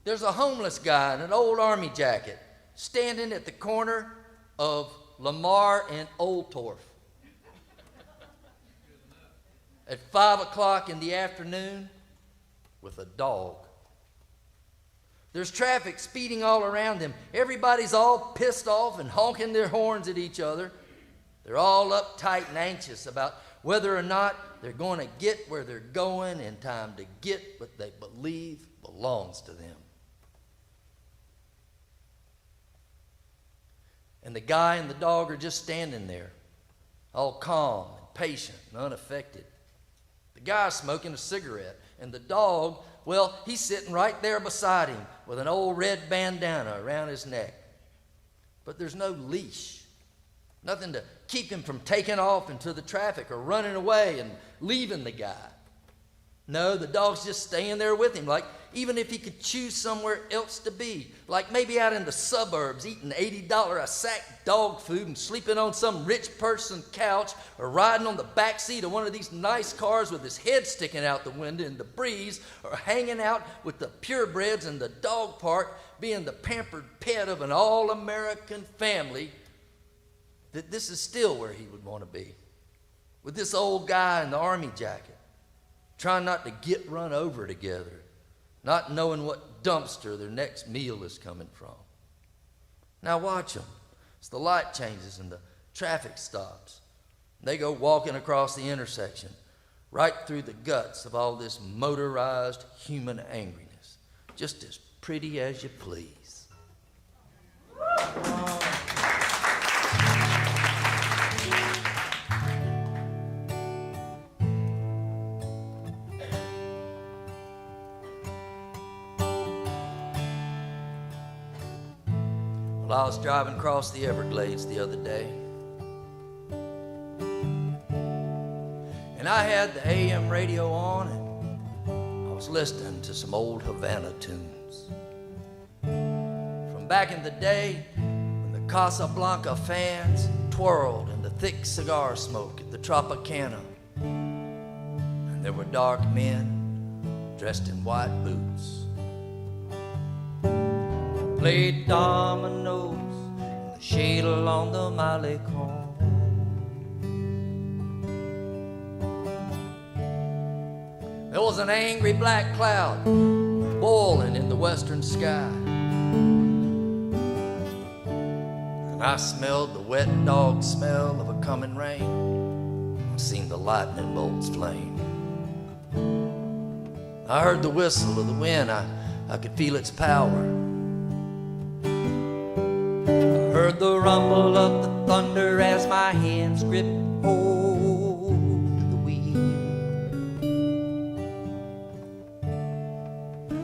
there's a homeless guy in an old army jacket standing at the corner of Lamar and Old Torf at 5 o'clock in the afternoon with a dog. There's traffic speeding all around them. Everybody's all pissed off and honking their horns at each other. They're all uptight and anxious about whether or not they're going to get where they're going in time to get what they believe belongs to them. And the guy and the dog are just standing there, all calm and patient and unaffected. The guy's smoking a cigarette, and the dog, well, he's sitting right there beside him with an old red bandana around his neck. But there's no leash, nothing to keep him from taking off into the traffic or running away and leaving the guy. No, the dog's just staying there with him, like even if he could choose somewhere else to be, like maybe out in the suburbs eating $80 a sack dog food and sleeping on some rich person's couch, or riding on the back seat of one of these nice cars with his head sticking out the window in the breeze, or hanging out with the purebreds in the dog park, being the pampered pet of an all-American family. That this is still where he would want to be, with this old guy in the army jacket, trying not to get run over together, not knowing what dumpster their next meal is coming from. Now watch them as the light changes and the traffic stops. They go walking across the intersection, right through the guts of all this motorized human angriness, just as pretty as you please. Well, I was driving across the Everglades the other day, and I had the AM radio on, and I was listening to some old Havana tunes from back in the day when the Casablanca fans twirled in the thick cigar smoke at the Tropicana, and there were dark men dressed in white boots, played dominoes in the shade along the Malecon. There was an angry black cloud boiling in the western sky, and I smelled the wet dog smell of a coming rain. I seen the lightning bolts flame. I heard the whistle of the wind. I could feel its power. Heard the rumble of the thunder as my hands gripped hold of the wheel.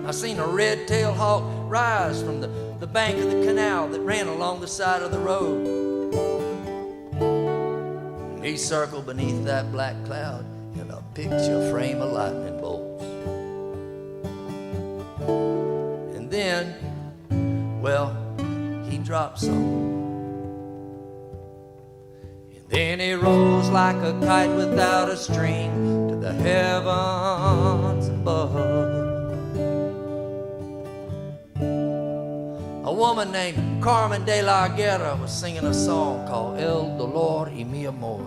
I seen a red-tailed hawk rise from the bank of the canal that ran along the side of the road. And he circled beneath that black cloud in a picture frame of lightning bolts. And then, well, he dropped some. And then he rose like a kite without a string to the heavens above. A woman named Carmen de la Guerra was singing a song called El Dolor y Mi Amor.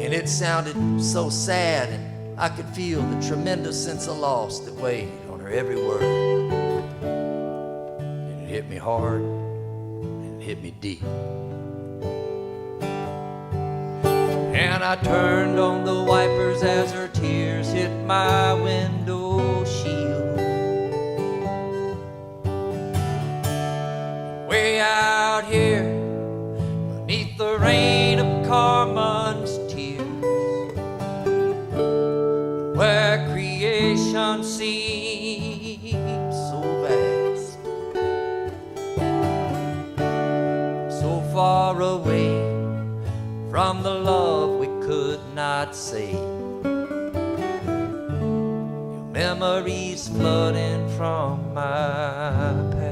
And it sounded so sad, and I could feel the tremendous sense of loss that weighed on her every word. It hit me hard, and it hit me deep. And I turned on the wipers as her tears hit my window shield. Way out here, beneath the rain of Carmen's tears, where creation seems so vast, far away from the love we could not say. Your memories flooding from my past.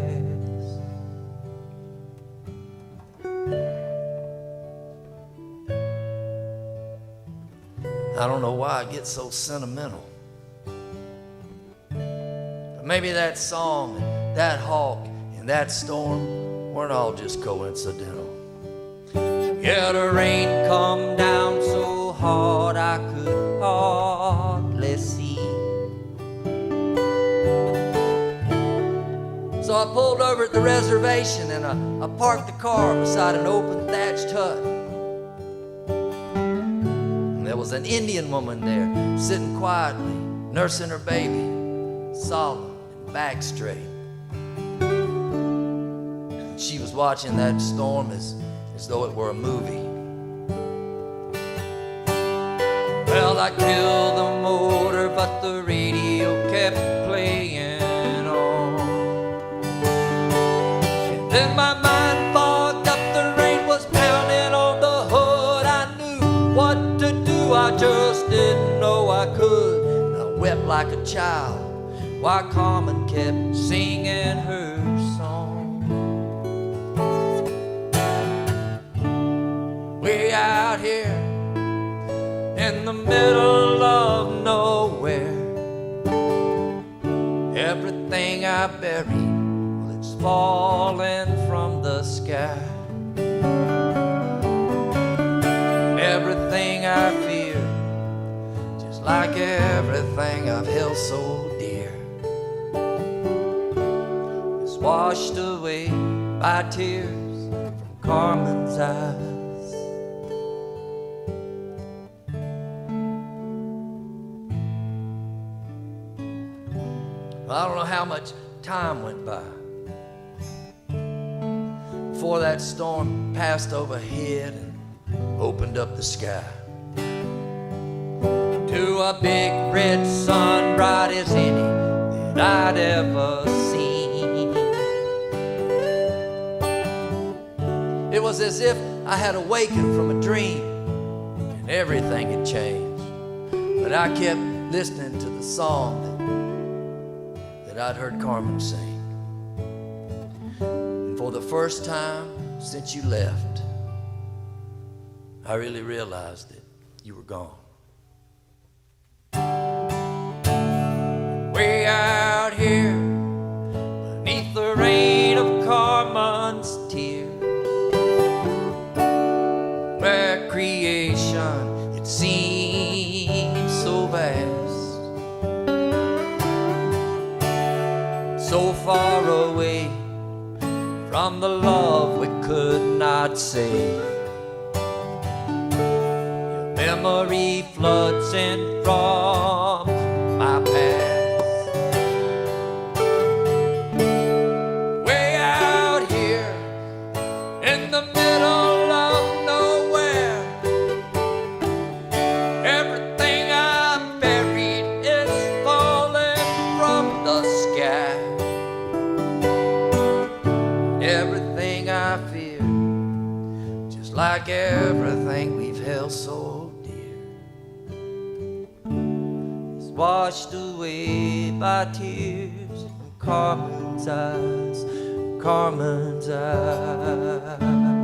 I don't know why I get so sentimental. Maybe that song, and that hawk, and that storm weren't all just coincidental. Yeah, the rain come down so hard I could hardly see. So I pulled over at the reservation and I parked the car beside an open thatched hut. And there was an Indian woman there, sitting quietly, nursing her baby, solemn and back straight. And she was watching that storm as though it were a movie. Well, I killed the motor, but the radio kept playing on. And then my mind fogged up, the rain was pounding on the hood. I knew what to do, I just didn't know I could. And I wept like a child while Carmen kept singing her song. Way out here in the middle of nowhere, everything I buried, well, it's falling from the sky. Everything I fear, just like everything I've held so dear, is washed away by tears from Carmen's eyes. I don't know how much time went by before that storm passed overhead and opened up the sky to a big red sun, bright as any that I'd ever seen. It was as if I had awakened from a dream and everything had changed. But I kept listening to the song that I'd heard Carmen sing. And for the first time since you left, I really realized that you were gone. Way out here, beneath the rain of Carmen's tears, where creation, it seems so vast, so far away from the love we could not save. Your memory floods in from my past. Way out here in the middle of nowhere, everything I buried is falling from the sky. Everything I fear, just like everything we've held so dear, is washed away by tears from Carmen's eyes, Carmen's eyes.